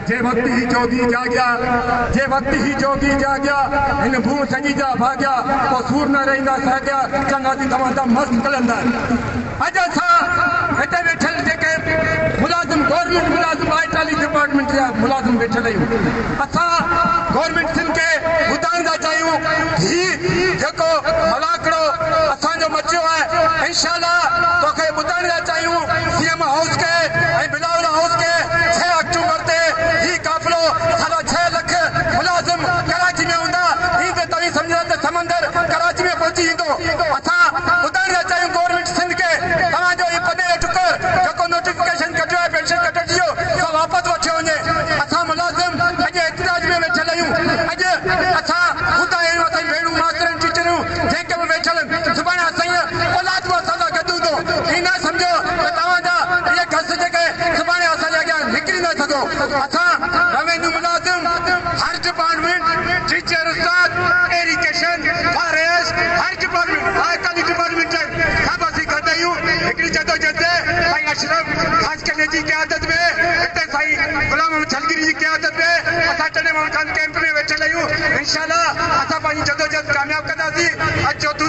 जे वक्त ही जोगी जाग्या जे वक्त ही जोगी जाग्या इन भू सजी जा भाग्या तो सूर न रहींदा साग्या चंगा थी तव्हां मस्त कलंदर अज असां हिते वेठल जेके मुलाज़िम गवर्नमेंट मुलाज़िम 42 डिपार्टमेंट जा मुलाज़िम वेठल आहियूं असां गवर्नमेंट सिंध खे ॿुधाइण था चाहियूं ही जेको मलाकड़ो असांजो मचियो आहे इंशाअल्लाह तोखे ॿुधाइण था चाहियूं सीएम हाउस खे ऐं बिलावल हाउस खे 6 अक्टूबर ते ही काफ़िलो 6.5 लख मुलाज़िम कराची में हूंदा ही त तव्हीं सम्झो त समंदर कराची में पहुची वेंदो असां ॿुधाइण था चाहियूं गवर्नमेंट सिंध खे तव्हांजो ही पने टुकर जेको नोटिफिकेशन कढियो आहे पेंशन कटिजी वियो सो वापसि वठियो वञे असां मुलाज़िम अॼु एतिराज में वेठल आहियूं अॼु असां ख़ुदि आहियूं असांजी भेणूं मास्तरनि टीचरूं जेके बि वेठल आहिनि सुभाणे असांजी औलाद बि असां सां गॾु हूंदो ही न सम्झो त तव्हांजा इहे घस जेके सुभाणे असांजे अॻियां निकिरी न सघो असां रेवेन्यू मुलाज़िम हर डिपार्टमेंट टीचर उस्ताद एजुकेशन फॉरेस्ट हर डिपार्टमेंट आयकारी डिपार्टमेंट सभु असीं गॾु आहियूं हिकिड़ी जदोजहद साईं अशरफ ख़ासि जी क़यादत में हिते साईं गुलाम अहमद छलगिरी जी क़यादत में असां टे माण्हू कैंप में वेठल आहियूं इंशाअल्लाह असां पंहिंजी जदोजहद कामयाबु कंदासीं अॼु चौथों